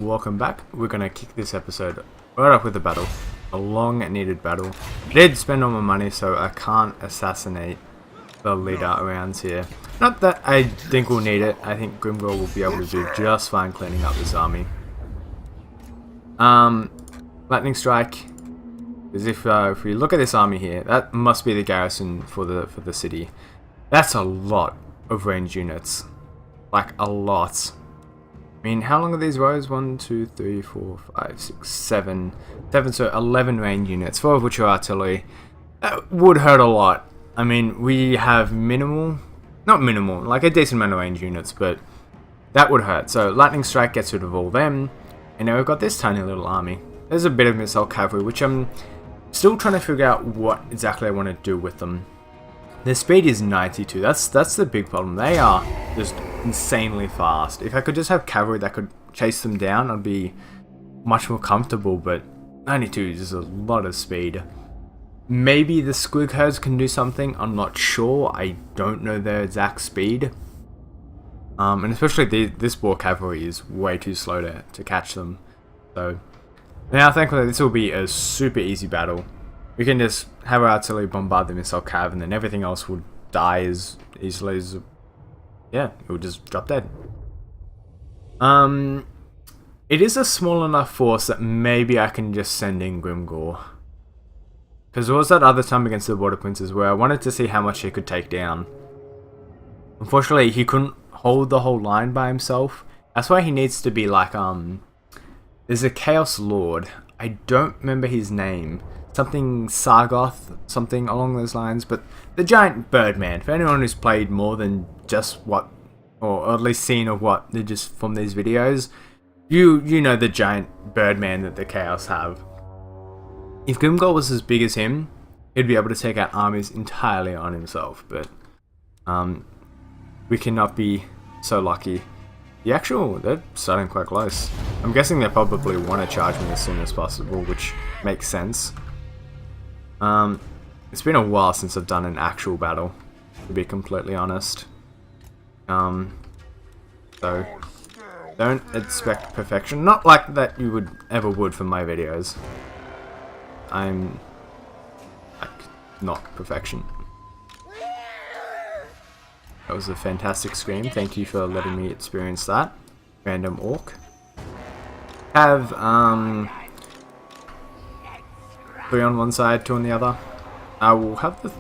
welcome back. We're gonna kick this episode right up with a battle. A long needed battle. I did spend all my money, so I can't assassinate the leader around here. Not that I think we'll need it. I think Grimgor will be able to do just fine cleaning up this army. Lightning strike. Because if we look at this army here, that must be the garrison for the city. That's a lot of ranged units. Like a lot. I mean, how long are these rows? 1, 2, 3, 4, 5, 6, 7. 7, so 11 ranged units, 4 of which are artillery. That would hurt a lot. I mean, we have minimal, not minimal, like a decent amount of ranged units, but that would hurt. So lightning strike gets rid of all them, and now we've got this tiny little army. There's a bit of missile cavalry, which I'm still trying to figure out what exactly I want to do with them. Their speed is 92. That's the big problem. They are just insanely fast. If I could just have cavalry that could chase them down, I'd be much more comfortable, but 92 is a lot of speed. Maybe the squig herds can do something. I'm not sure. I don't know their exact speed. And especially this boar cavalry is way too slow to catch them. So now thankfully this will be a super easy battle. We can just have our artillery bombard the missile cav, and then everything else will die as easily as, yeah, it will just drop dead. It is a small enough force that maybe I can just send in Grimgor. Because there was that other time against the Water Princes where I wanted to see how much he could take down. Unfortunately, he couldn't hold the whole line by himself. That's why he needs to be like, there's a Chaos Lord. I don't remember his name. Something Sargoth, something along those lines, but the giant Birdman. For anyone who's played more than just what, or at least seen of what they're just from these videos, you know the giant Birdman that the Chaos have. If Grimgor was as big as him, he'd be able to take out armies entirely on himself, but we cannot be so lucky. They're starting quite close. I'm guessing they probably want to charge me as soon as possible, which makes sense. It's been a while since I've done an actual battle, to be completely honest. So don't expect perfection. Not like that you would ever would from my videos. I'm like not perfection. That was a fantastic scream. Thank you for letting me experience that. Random orc. Have 3 on one side, 2 on the other. I will have the...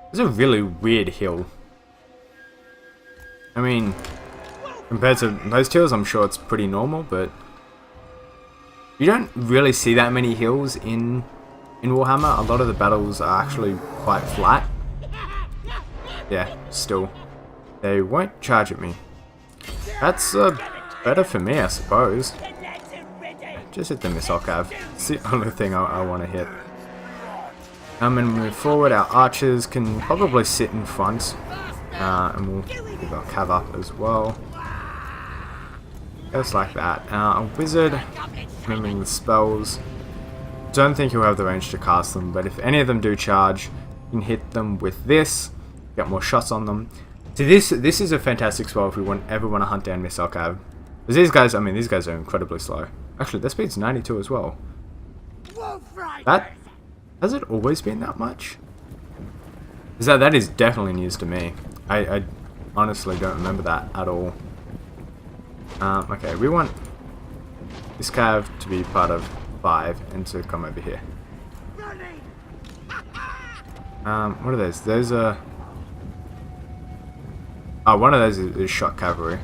It's a really weird hill. I mean, compared to most hills, I'm sure it's pretty normal, but you don't really see that many hills in Warhammer. A lot of the battles are actually quite flat. Yeah, still. They won't charge at me. That's better for me, I suppose. Just hit the missile cav. It's the only thing I want to hit. And move forward. Our archers can probably sit in front. And we'll give our cav up as well. Just like that. A wizard, remembering the spells. Don't think he'll have the range to cast them, but if any of them do charge, you can hit them with this. Get more shots on them. So this is a fantastic spell if we ever want to hunt down missile cav. Because these guys, I mean, these guys are incredibly slow. Actually, their speed's 92 as well. That has it always been that much? That is definitely news to me. I honestly don't remember that at all. Okay, we want this cav to be part of 5 and to come over here. What are those? Those are... Oh, one of those is shot cavalry.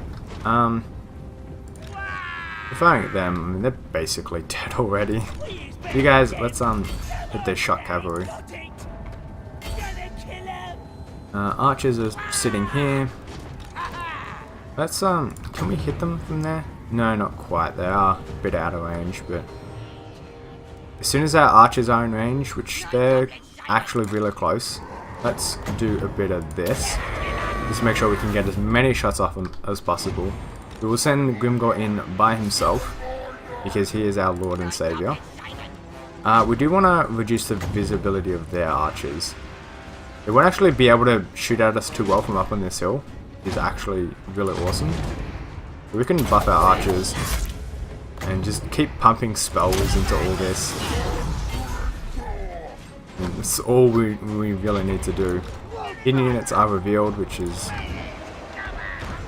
Firing at them, I mean, they're basically dead already. You guys, let's hit their shot cavalry. Archers are sitting here. Let's can we hit them from there? No, not quite. They are a bit out of range, but as soon as our archers are in range, which they're actually really close, let's do a bit of this. Just make sure we can get as many shots off them as possible. We will send Grimgor in by himself, because he is our Lord and Saviour. We do want to reduce the visibility of their archers. They won't actually be able to shoot at us too well from up on this hill. It's actually really awesome. We can buff our archers. and just keep pumping spells into all this. And that's all we really need to do. Hidden units are revealed, which is...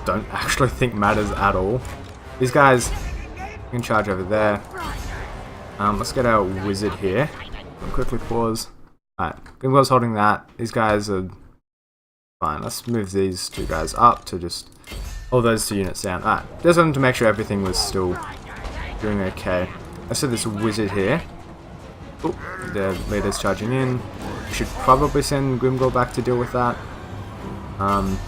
don't actually think matters at all. These guys can charge over there. Let's get our wizard here. I'll quickly pause. Alright, Grimgor's holding that. These guys are fine. Let's move these two guys up to just hold those two units down. Alright, just wanted to make sure everything was still doing okay. I said this wizard here. Oh, the leader's charging in. We should probably send Grimgor back to deal with that. But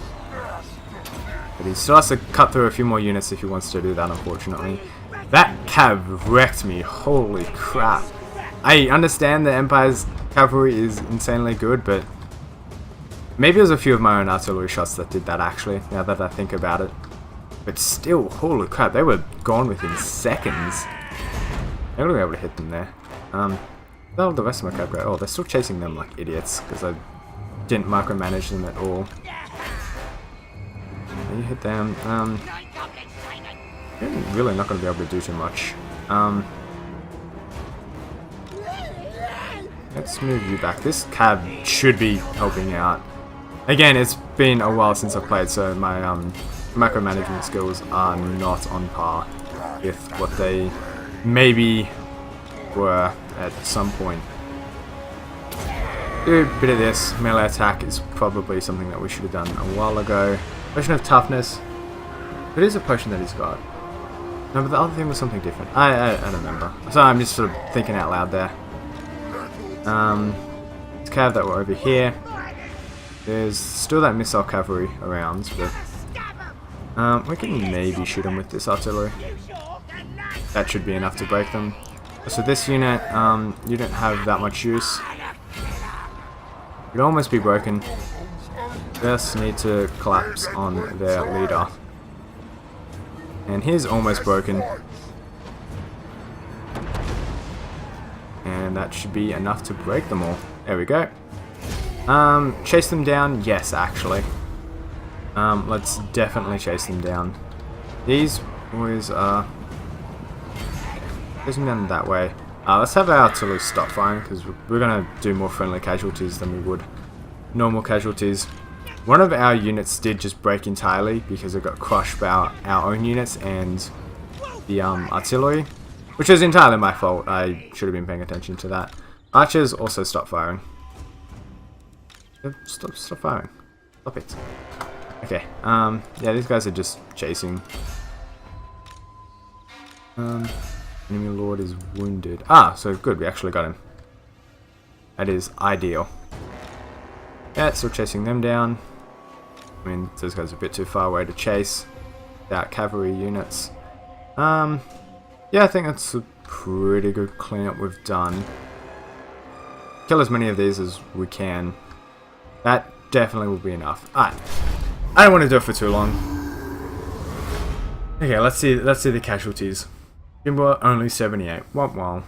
he still has to cut through a few more units if he wants to do that, unfortunately. That cav wrecked me. Holy crap. I understand the Empire's cavalry is insanely good, but maybe it was a few of my own artillery shots that did that, actually, now that I think about it. But still, holy crap, they were gone within seconds. I'm gonna be able to hit them there. Well, the rest of my cavalry, oh, they're still chasing them like idiots, because I didn't micromanage them at all. You hit them. You're really not going to be able to do too much. Let's move you back. This cab should be helping out. Again, it's been a while since I've played, so my micromanagement skills are not on par with what they maybe were at some point. Do a bit of this. Melee attack is probably something that we should have done a while ago. Potion of toughness. It is a potion that he's got. No, but the other thing was something different. I don't remember. So I'm just sort of thinking out loud there. Let's cav that we're over here. There's still that missile cavalry around, but we can maybe shoot them with this artillery. That should be enough to break them. So this unit, you don't have that much use. It'd almost be broken. Just need to collapse on their leader. And he's almost broken. And that should be enough to break them all. There we go. Chase them down? Yes, actually. Let's definitely chase them down. These boys are... chase them down that way. Let's have our artillery stop firing, because we're going to do more friendly casualties than we would normal casualties. One of our units did just break entirely because it got crushed by our own units and the artillery, which was entirely my fault. I should have been paying attention to that. Archers also stop firing. Stop firing. Stop it. Okay. Yeah, these guys are just chasing. Enemy lord is wounded. So good. We actually got him. That is ideal. Yeah, still chasing them down. I mean, those guys are a bit too far away to chase without cavalry units. Yeah, I think that's a pretty good cleanup we've done. Kill as many of these as we can. That definitely will be enough. Alright. I don't want to do it for too long. Okay, let's see the casualties. Grimgor only 78. Well.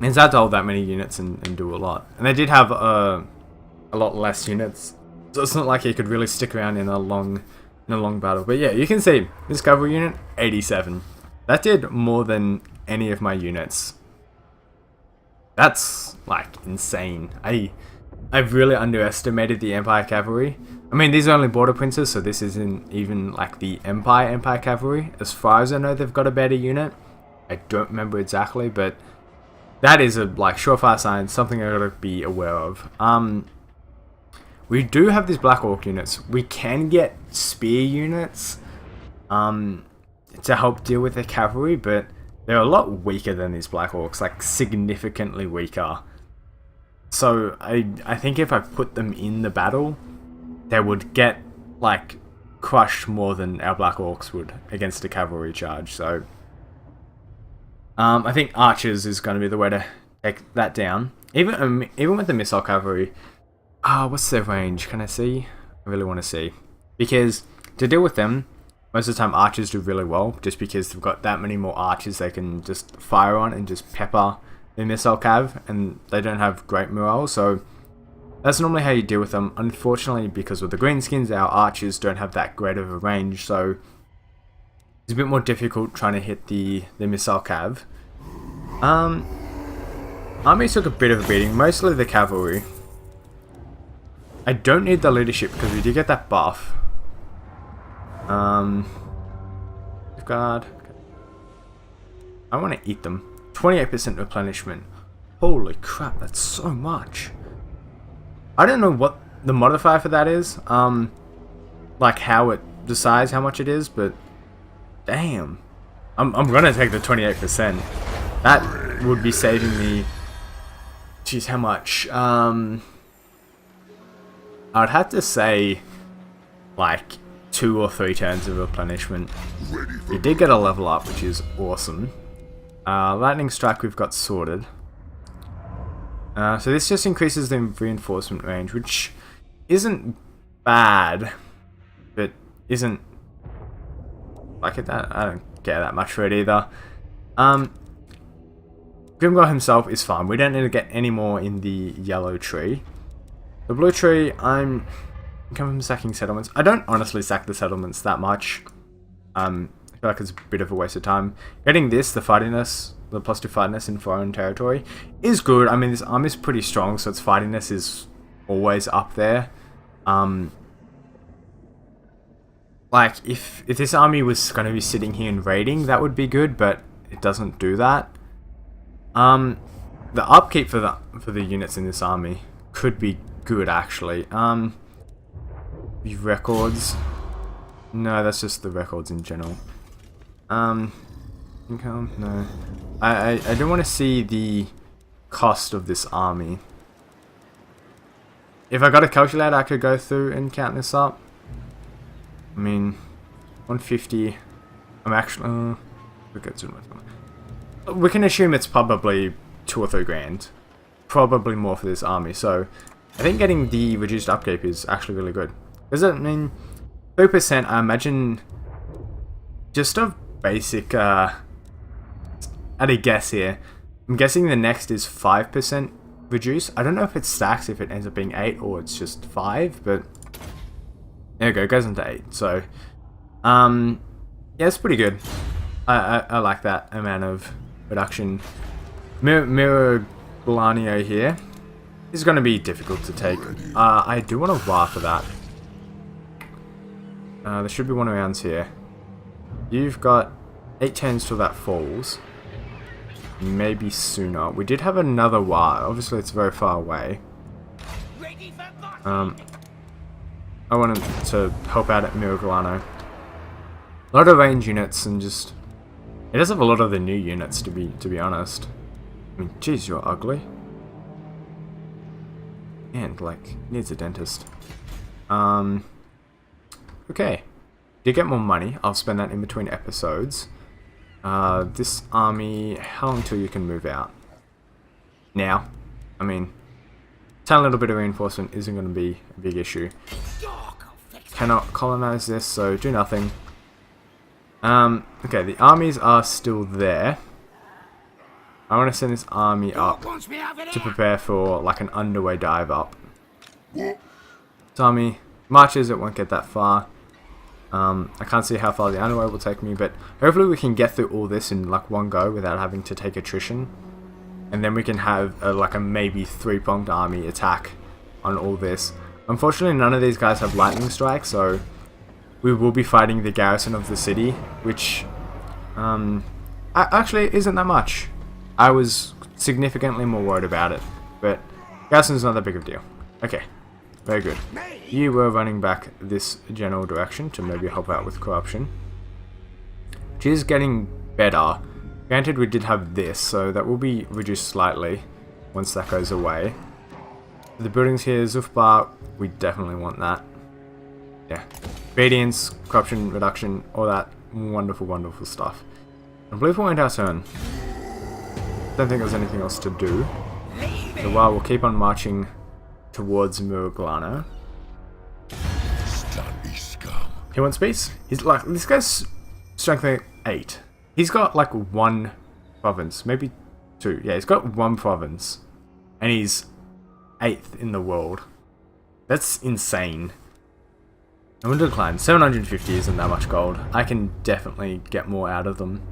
It's hard to hold that many units and do a lot. And they did have a lot less units. So it's not like he could really stick around in a long battle. But yeah, you can see this cavalry unit, 87. That did more than any of my units. That's like insane. I've really underestimated the Empire cavalry. I mean, these are only border princes, so this isn't even like the Empire cavalry. As far as I know, they've got a better unit. I don't remember exactly, but that is a like surefire sign, something I gotta be aware of. We do have these Black Orc units. We can get spear units to help deal with the cavalry, but they're a lot weaker than these Black Orcs, like significantly weaker. So I think if I put them in the battle, they would get like crushed more than our Black Orcs would against a cavalry charge. So I think archers is going to be the way to take that down. Even with the missile cavalry. What's their range? Can I see? I really want to see. Because to deal with them, most of the time archers do really well, just because they've got that many more archers they can just fire on and just pepper the missile cav, and they don't have great morale, so that's normally how you deal with them. Unfortunately, because with the Greenskins, our archers don't have that great of a range, so It's a bit more difficult trying to hit the missile cav. Armies took a bit of a beating, mostly the cavalry. I don't need the leadership because we did get that buff. Guard. I want to eat them. 28% replenishment. Holy crap, that's so much. I don't know what the modifier for that is. Like how it decides how much it is, but damn. I'm gonna take the 28%. That would be saving me. Jeez, how much? I'd have to say like 2 or 3 turns of replenishment. We did get a level up, which is awesome. Lightning strike we've got sorted. So this just increases the reinforcement range, which isn't bad, but isn't like it. I don't care that much for it either. Grimgor himself is fine. We don't need to get any more in the yellow tree. The blue tree, I'm coming from sacking settlements. I don't honestly sack the settlements that much. I feel like it's a bit of a waste of time. Getting this, the fightiness, the +2 fightiness in foreign territory, is good. I mean, this army is pretty strong, so its fightiness is always up there. Like, if this army was going to be sitting here and raiding, that would be good, but it doesn't do that. The upkeep for the units in this army could be good, actually. The records. No, that's just the records in general. Income? No. I don't want to see the cost of this army. If I got a calculator, I could go through and count this up. I mean, 150. I'm actually. We can assume it's probably 2 or 3 grand. Probably more for this army. So I think getting the reduced upkeep is actually really good. Does it mean 3%? I imagine just a basic. At a guess here, I'm guessing the next is 5% reduce. I don't know if it stacks, if it ends up being 8 or it's just 5, but there you go, it goes into 8. So, yeah, it's pretty good. I like that amount of reduction. Millennia here is going to be difficult to take. I do want to war for that. There should be one around here. You've got 8 turns till that falls. Maybe sooner. We did have another war. Obviously, it's very far away. I wanted to help out at Millennia. A lot of range units and just. It does have a lot of the new units, to be honest. I mean, jeez, you're ugly. And like needs a dentist. Okay. To get more money, I'll spend that in between episodes. This army, how long till you can move out? Now. I mean, a little bit of reinforcement isn't going to be a big issue. Cannot colonize this, so do nothing. Okay, the armies are still there. I want to send this army up to prepare for like an underway dive up. This army marches, it won't get that far. I can't see how far the underway will take me, but hopefully we can get through all this in like one go without having to take attrition. And then we can have like a maybe 3-pronged army attack on all this. Unfortunately, none of these guys have lightning strike, so we will be fighting the garrison of the city, which actually isn't that much. I was significantly more worried about it, but garrison's not that big of a deal. Okay, very good. You were running back this general direction to maybe help out with corruption. Which is getting better. Granted, we did have this, so that will be reduced slightly once that goes away. The buildings here, Zufbar, we definitely want that. Yeah. Obedience, corruption reduction, all that wonderful, wonderful stuff. I believe we'll end our turn. Don't think there's anything else to do. So while we'll keep on marching towards Millennia. He wants peace. He's like, this guy's strength 8. He's got like 1 province, maybe 2. Yeah, he's got 1 province, and he's 8th in the world. That's insane. I'm going to decline. 750 isn't that much gold. I can definitely get more out of them.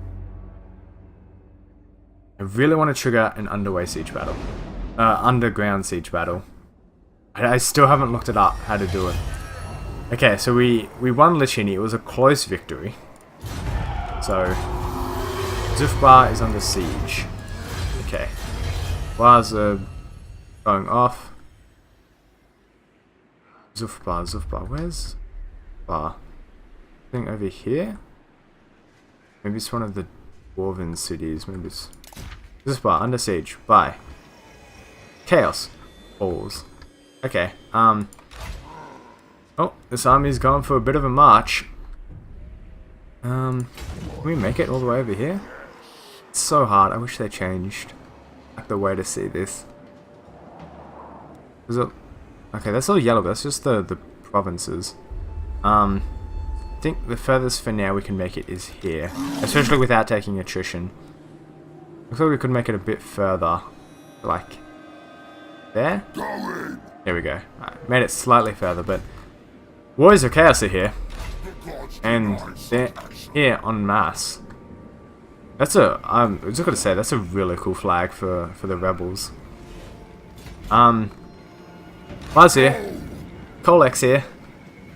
I really want to trigger an underway siege battle. Underground siege battle. I still haven't looked it up how to do it. Okay, so we won Lichini. It was a close victory. So Zufbar is under siege. Okay. Bars are going off. Zufbar. Where's Bar? I think over here? Maybe it's one of the dwarven cities. Maybe it's Zufbar under siege. Bye. Chaos. Balls. Okay. Oh, this army's gone for a bit of a march. Can we make it all the way over here? It's so hard. I wish they changed like the way to see this. Is it? Okay, that's all yellow. But that's just the provinces. I think the furthest for now we can make it is here, especially without taking attrition. Looks like we could make it a bit further, like there. There we go. Right, made it slightly further, but Warriors of Chaos are here, and they're here en masse. That's a I was just gonna say that's a really cool flag for the rebels. Buzz here, Kolek's here.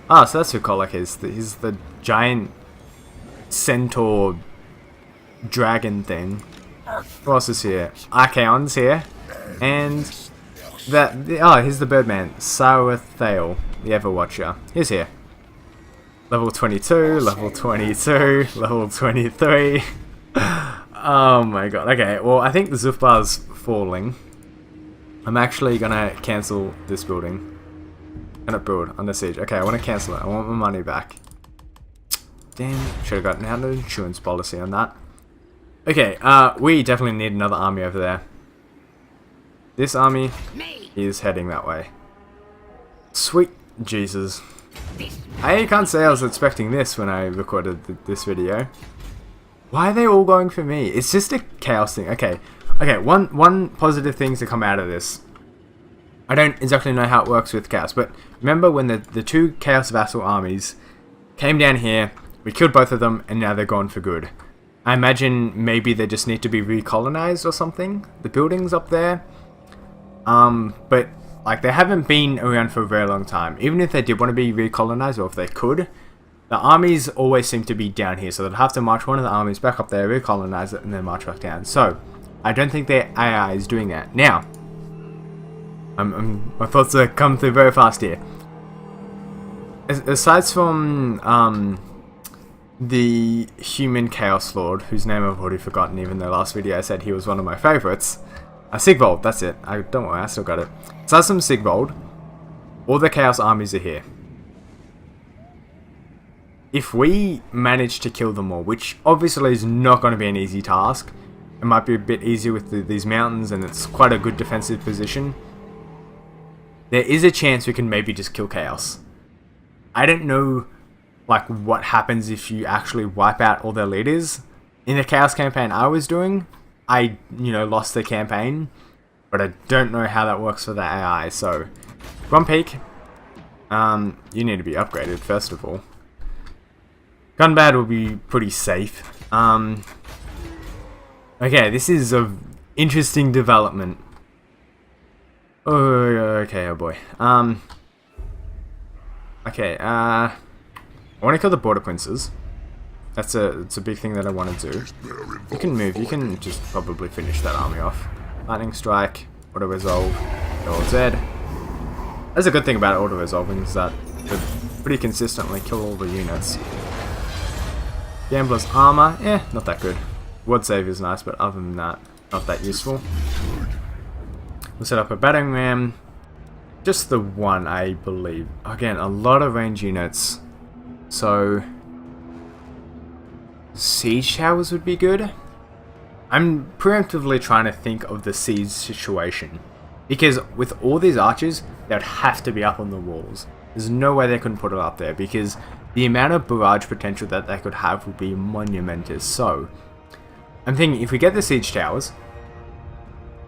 Ah, so that's who Kolek is. He's the giant centaur dragon thing. Who else is here? Archaon's here, and here's the Birdman, Sarathael, the Everwatcher. He's here. Level 22, level 22, level 23. Oh my god. Okay, well I think the Zufbar's falling. I'm actually gonna cancel this building. Cannot build under siege. Okay, I want to cancel it. I want my money back. Damn, should have gotten out an insurance policy on that. Okay, we definitely need another army over there. This army is heading that way. Sweet Jesus. I can't say I was expecting this when I recorded this video. Why are they all going for me? It's just a chaos thing. Okay, one positive thing to come out of this. I don't exactly know how it works with chaos, but remember when the two chaos vassal armies came down here, we killed both of them, and now they're gone for good. I imagine maybe they just need to be recolonized or something. The buildings up there. But like they haven't been around for a very long time. Even if they did want to be recolonized, or if they could, the armies always seem to be down here. So they'd have to march one of the armies back up there, recolonize it, and then march back down. So I don't think their AI is doing that. Now, my thoughts are come through very fast here. Aside from the human Chaos Lord, whose name I've already forgotten, even though last video I said he was one of my favorites. Sigvold, that's it. Don't worry, I still got it. Aside from Sigvold, all the Chaos armies are here. If we manage to kill them all, which obviously is not going to be an easy task, it might be a bit easier with these mountains, and it's quite a good defensive position. There is a chance we can maybe just kill Chaos. I don't know like what happens if you actually wipe out all their leaders. In the Chaos campaign I was doing, I lost the campaign, but I don't know how that works for the AI. So, Grumpeak, you need to be upgraded first of all. Gunbad will be pretty safe. Okay, this is an interesting development. Oh, okay, oh boy. Okay, I want to kill the border princes. It's a big thing that I want to do. You can move. You can just probably finish that army off. Lightning strike, auto resolve, they're all dead. That's a good thing about auto resolving is that they pretty consistently kill all the units. Gambler's armor, not that good. Ward save is nice, but other than that, not that useful. We'll set up a battering ram. Just the one, I believe. Again, a lot of range units. So siege towers would be good. I'm preemptively trying to think of the siege situation, because with all these archers, they would have to be up on the walls. There's no way they couldn't put it up there, because the amount of barrage potential that they could have would be monumentous. So I'm thinking if we get the siege towers,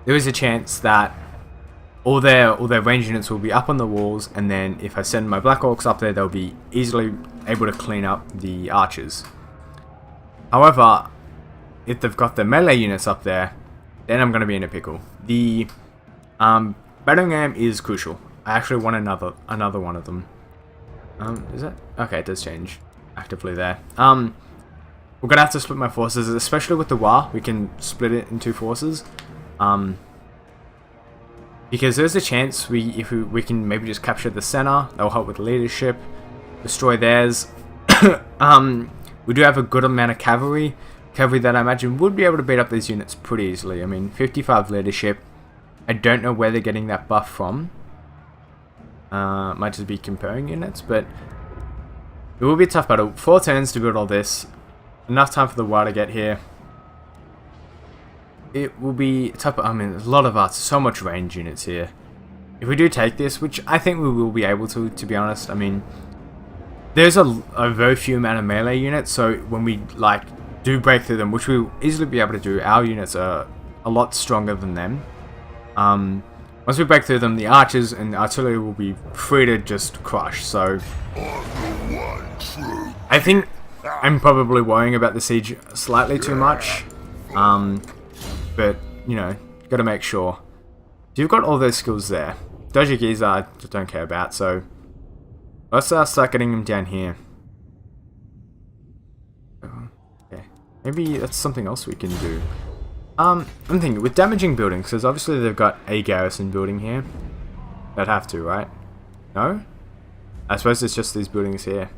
there is a chance that all their range units will be up on the walls, and then if I send my Black Orcs up there, they'll be easily able to clean up the archers. However, if they've got the melee units up there, then I'm going to be in a pickle. The battering ram is crucial. I actually want another one of them. Is it? Okay, it does change actively there. We're going to have to split my forces, especially with the war. We can split it in 2 forces. Because there's a chance if we can maybe just capture the center. That will help with leadership. Destroy theirs. We do have a good amount of cavalry. Cavalry that I imagine would be able to beat up these units pretty easily. I mean, 55 leadership. I don't know where they're getting that buff from. Might just be comparing units, but it will be a tough battle. 4 turns to build all this. Enough time for the war to get here. It will be tough. I mean, there's a lot of arts, so much range units here. If we do take this, which I think we will be able to be honest. I mean, there's a very few amount of melee units, so when we like do break through them, which we'll easily be able to do, our units are a lot stronger than them. Once we break through them, the archers and the artillery will be free to just crush. So I think I'm probably worrying about the siege slightly too much. But, you know, gotta make sure. You've got all those skills there. Doji Giza I just don't care about, so let's start getting them down here. Okay. Maybe that's something else we can do. I'm thinking, with damaging buildings, because obviously they've got a garrison building here. They'd have to, right? No? I suppose it's just these buildings here.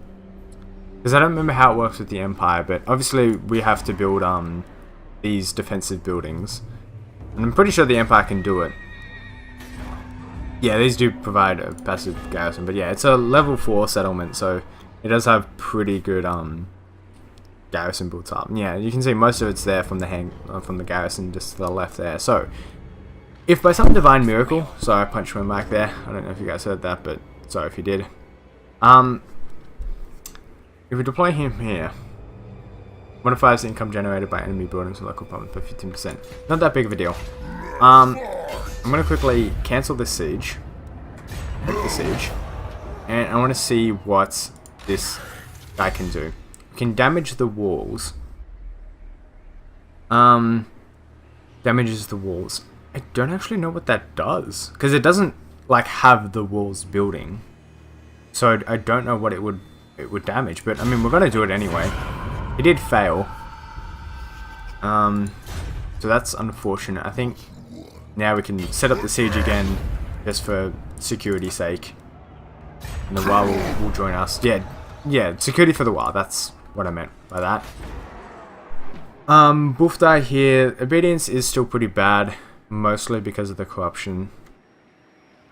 Because I don't remember how it works with the Empire, but obviously we have to build, these defensive buildings. And I'm pretty sure the Empire can do it. Yeah, these do provide a passive garrison, but yeah, it's a level 4 settlement, so it does have pretty good garrison built up. And yeah, you can see most of it's there from the garrison just to the left there. So if by some divine miracle, sorry I punched my mic there, I don't know if you guys heard that, but sorry if you did. If we deploy him here, modifies the income generated by enemy buildings and local problems by 15%. Not that big of a deal. I'm going to quickly cancel this siege. Break the siege. And I want to see what this guy can do. We can damage the walls. Damages the walls. I don't actually know what that does. Because it doesn't, like, have the walls building. So I don't know what it would damage. But, I mean, we're going to do it anyway. He did fail. So that's unfortunate. I think now we can set up the siege again just for security's sake. And the WoW will join us. Yeah, security for the WoW. That's what I meant by that. Buffdai here. Obedience is still pretty bad. Mostly because of the corruption.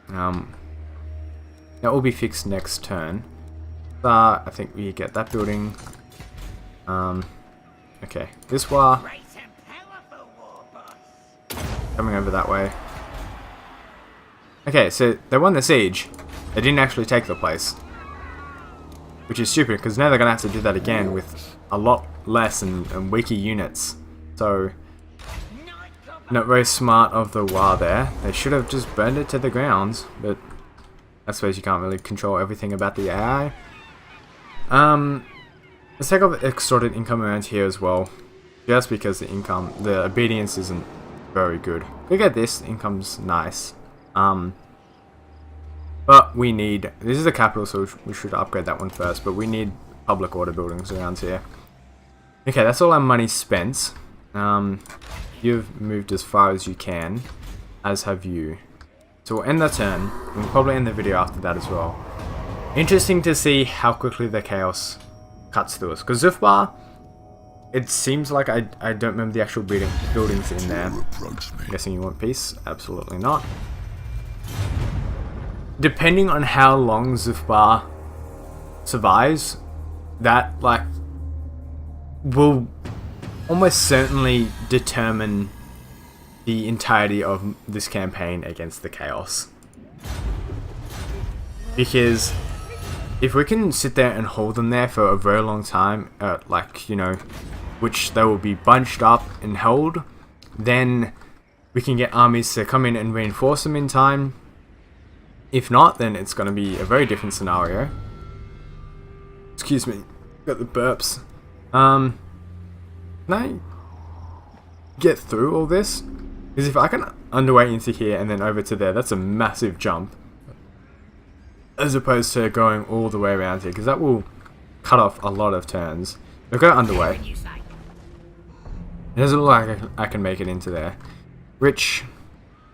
That will be fixed next turn. I think we get that building. Okay, this war coming over that way. Okay, so they won the siege. They didn't actually take the place, which is stupid because now they're gonna have to do that again with a lot less and weaker units. So not very smart of the war there. They should have just burned it to the ground, but I suppose you can't really control everything about the AI. Let's take off extorted income around here as well, just because the obedience isn't very good. Look at this, the income's nice. But we need, this is the capital, so we should upgrade that one first, but we need public order buildings around here. Okay, that's all our money spent. You've moved as far as you can, as have you. So we'll end the turn, and we'll probably end the video after that as well. Interesting to see how quickly the chaos cuts through us, because Zufbar, it seems like I don't remember the actual buildings in there. I'm guessing you want peace? Absolutely not. Depending on how long Zufbar survives, that like will almost certainly determine the entirety of this campaign against the chaos. Because if we can sit there and hold them there for a very long time, like, you know, which they will be bunched up and held, then we can get armies to come in and reinforce them in time, If not, then it's going to be a very different scenario. Excuse me, got the burps. Can I get through all this? Because if I can underway into here and then over to there, that's a massive jump. As opposed to going all the way around here, because that will cut off a lot of turns. I'll go underway. It doesn't look like I can make it into there. Which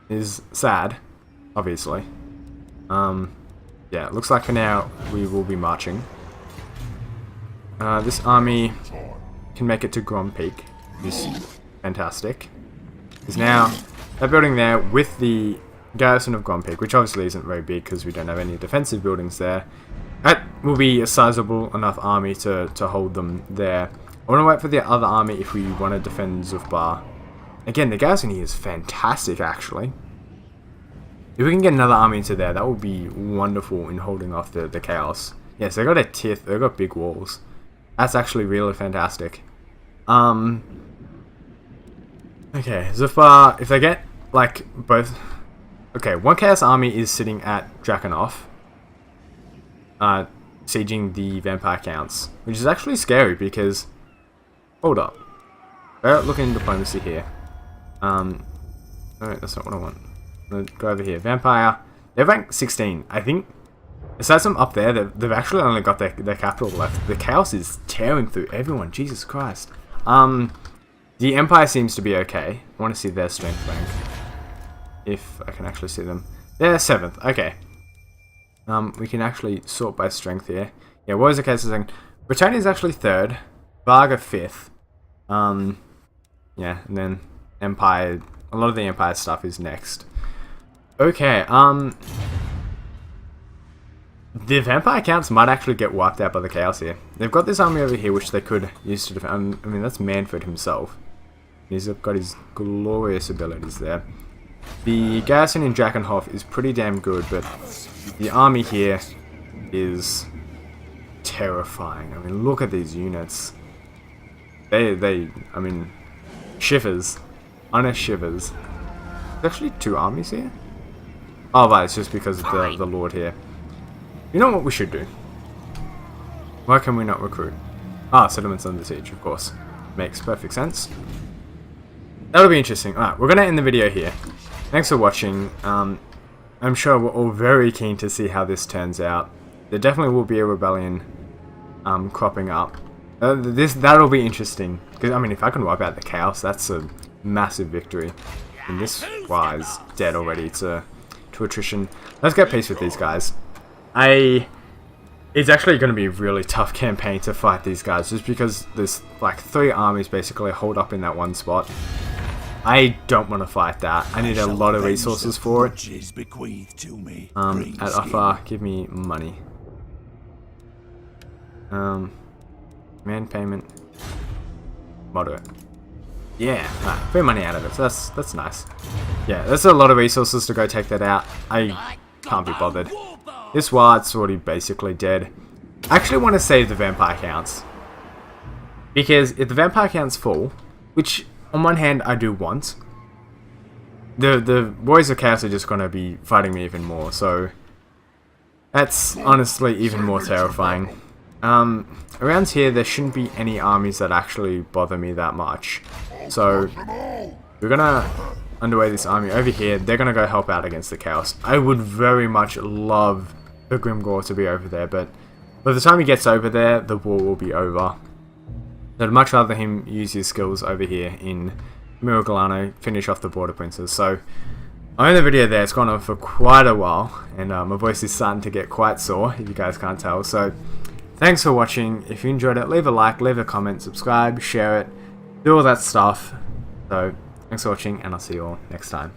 is sad, obviously. Yeah, it looks like for now we will be marching. This army can make it to Grom Peak, which is fantastic. Because now, that building there with the garrison of Grom Peak, which obviously isn't very big because we don't have any defensive buildings there, that will be a sizable enough army to hold them there. I want to wait for the other army if we want to defend Zufbar. Again, the garrison here is fantastic, actually. If we can get another army into there, that would be wonderful in holding off the chaos. Yes, they got a tith, they got big walls. That's actually really fantastic. Okay, Zufbar, if they get, like, both... Okay, one chaos army is sitting at Drakenhof, sieging the vampire counts, which is actually scary because... Hold up. We're looking at diplomacy here. No, that's not what I want. I'm gonna go over here. Vampire. They're ranked 16. I think, aside from up there, they've actually only got their capital left. The chaos is tearing through everyone. Jesus Christ. The Empire seems to be okay. I want to see their strength rank. If I can actually see them. They're 7th. Okay. We can actually sort by strength here. Yeah, what was the case of saying? Britannia is actually 3rd. Varga 5th. Yeah, and then Empire. A lot of the Empire stuff is next. Okay, the vampire counts might actually get wiped out by the chaos here. They've got this army over here which they could use to defend. I mean, that's Manfred himself. He's got his glorious abilities there. The garrison in Drakenhof is pretty damn good, but the army here is terrifying. I mean, look at these units. I mean, shivers. Honest shivers. There's actually 2 armies here? Oh, right, it's just because of the Lord here. You know what we should do? Why can we not recruit? Ah, settlements under siege, of course. Makes perfect sense. That'll be interesting. Alright, we're going to end the video here. Thanks for watching. I'm sure we're all very keen to see how this turns out. There definitely will be a rebellion cropping up. That'll be interesting. Because, I mean, if I can wipe out the chaos, that's a massive victory. And this guy's dead already to attrition. Let's get peace with these guys. It's actually going to be a really tough campaign to fight these guys, just because there's like 3 armies basically hold up in that one spot. I don't want to fight that. I need a lot of resources for it. At offer, give me money. Man payment. Moderate. Yeah, free money out of it, so that's nice. Yeah, that's a lot of resources to go take that out. I can't be bothered. This wild's already basically dead. I actually want to save the vampire counts. Because if the vampire counts fall, which on one hand I do want, the Warriors of Chaos are just going to be fighting me even more, so that's honestly even more terrifying. Around here there shouldn't be any armies that actually bother me that much. So, we're gonna underway this army over here. They're gonna go help out against the chaos. I would very much love the Grimgor to be over there, but by the time he gets over there, the war will be over. I'd much rather him use his skills over here in Miraglano, finish off the Border Princes. So, I end the video there. It's gone on for quite a while, and my voice is starting to get quite sore, if you guys can't tell. So, thanks for watching. If you enjoyed it, leave a like, leave a comment, subscribe, share it. Do all that stuff. So, thanks for watching, and I'll see you all next time.